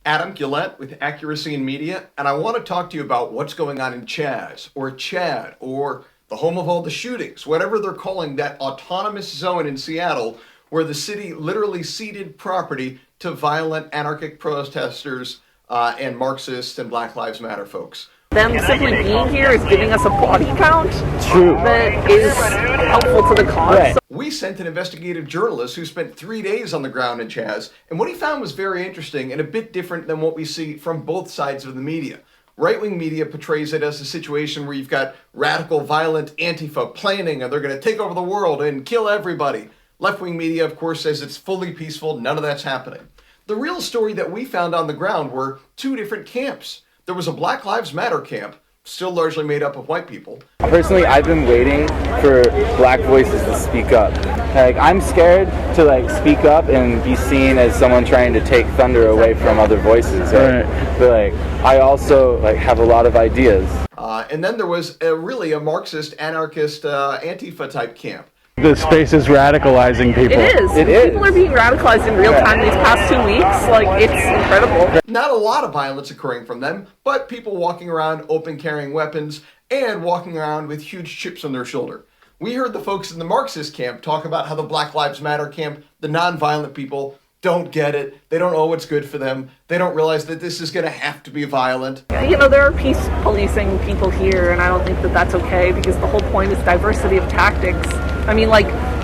Adam Guillette with Accuracy in Media, and I want to talk to you about what's going on in CHAZ, or CHAD, or the home of all the shootings, whatever they're calling that autonomous zone in Seattle, where the city literally ceded property to violent anarchic protesters and Marxists and Black Lives Matter folks. Them simply being here is giving us a body count that is helpful to the cause. Right. We sent an investigative journalist who spent 3 days on the ground in CHAZ, and what he found was very interesting and a bit different than what we see from both sides of the media. Right-wing media portrays it as a situation where you've got radical, violent Antifa planning and they're going to take over the world and kill everybody. Left-wing media, of course, says it's fully peaceful, none of that's happening. The real story that we found on the ground were two different camps. There was a Black Lives Matter camp, still largely made up of white people. Personally, I've been waiting for black voices to speak up. I'm scared to speak up and be seen as someone trying to take thunder away from other voices. Right? But I also have a lot of ideas. And then there was really a Marxist, anarchist, Antifa type camp. This space is radicalizing people. It is. People are being radicalized in real time these past 2 weeks. It's incredible. Not a lot of violence occurring from them, but people walking around open carrying weapons and walking around with huge chips on their shoulder. We heard the folks in the Marxist camp talk about how the Black Lives Matter camp, the non-violent people, don't get it. They don't know what's good for them. They don't realize that this is going to have to be violent. There are peace policing people here, and I don't think that that's okay because the whole point is diversity of tactics.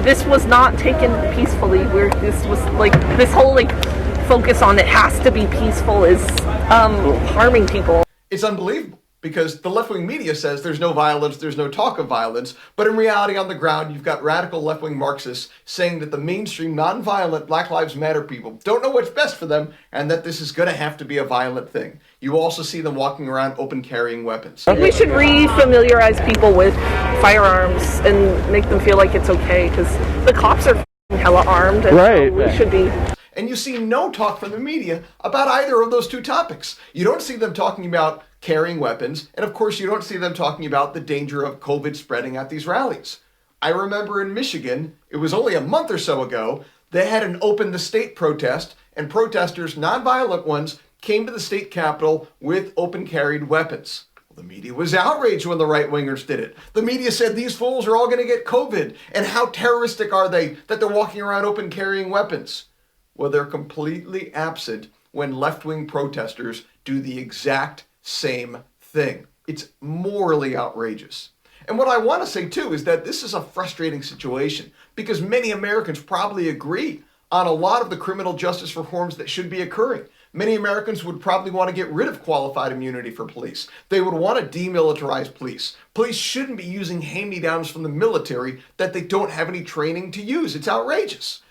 This was not taken peacefully. This whole focus on it has to be peaceful is harming people. It's unbelievable because the left-wing media says there's no violence, there's no talk of violence, but in reality on the ground you've got radical left-wing Marxists saying that the mainstream non-violent Black Lives Matter people don't know what's best for them and that this is going to have to be a violent thing. You also see them walking around open carrying weapons. We should re-familiarize people with firearms and make them feel like it's okay because the cops are hella armed and so we should be. And you see no talk from the media about either of those two topics. You don't see them talking about carrying weapons, and of course you don't see them talking about the danger of COVID spreading at these rallies. I remember in Michigan, it was only a month or so ago, they had an Open the State protest, and protesters, non-violent ones, came to the state capitol with open carried weapons. The media was outraged when the right-wingers did it. The media said these fools are all going to get COVID, and how terroristic are they that they're walking around open carrying weapons? Well, they're completely absent when left-wing protesters do the exact same thing. It's morally outrageous. And what I want to say too is that this is a frustrating situation because many Americans probably agree on a lot of the criminal justice reforms that should be occurring. Many Americans would probably want to get rid of qualified immunity for police. They would want to demilitarize police. Police shouldn't be using hand-me-downs from the military that they don't have any training to use. It's outrageous.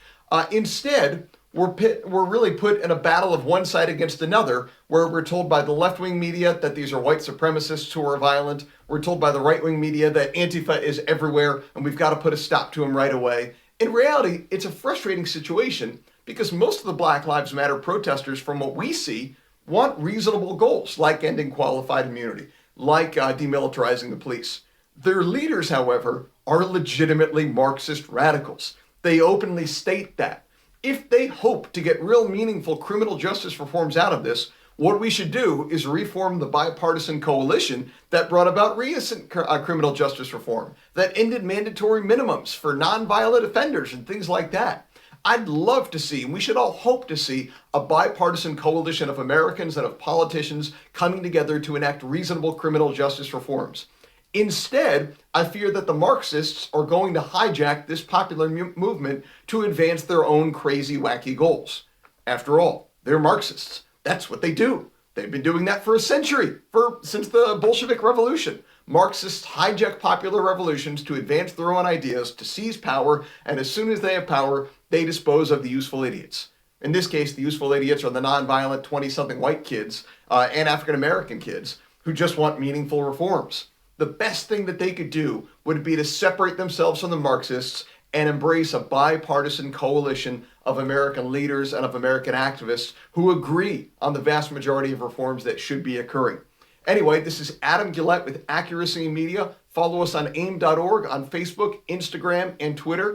Instead, we're really put in a battle of one side against another, where we're told by the left-wing media that these are white supremacists who are violent. We're told by the right-wing media that Antifa is everywhere and we've got to put a stop to them right away. In reality, it's a frustrating situation because most of the Black Lives Matter protesters, from what we see, want reasonable goals like ending qualified immunity, like demilitarizing the police. Their leaders, however, are legitimately Marxist radicals. They openly state that. If they hope to get real meaningful criminal justice reforms out of this, what we should do is reform the bipartisan coalition that brought about recent criminal justice reform, that ended mandatory minimums for nonviolent offenders and things like that. I'd love to see, and we should all hope to see, a bipartisan coalition of Americans and of politicians coming together to enact reasonable criminal justice reforms. Instead, I fear that the Marxists are going to hijack this popular movement to advance their own crazy, wacky goals. After all, they're Marxists. That's what they do. They've been doing that for a century, since the Bolshevik Revolution. Marxists hijack popular revolutions to advance their own ideas, to seize power, and as soon as they have power, they dispose of the useful idiots. In this case, the useful idiots are the nonviolent 20-something white kids and African-American kids who just want meaningful reforms. The best thing that they could do would be to separate themselves from the Marxists and embrace a bipartisan coalition of American leaders and of American activists who agree on the vast majority of reforms that should be occurring. Anyway, this is Adam Guillette with Accuracy in Media. Follow us on aim.org on Facebook, Instagram, and Twitter.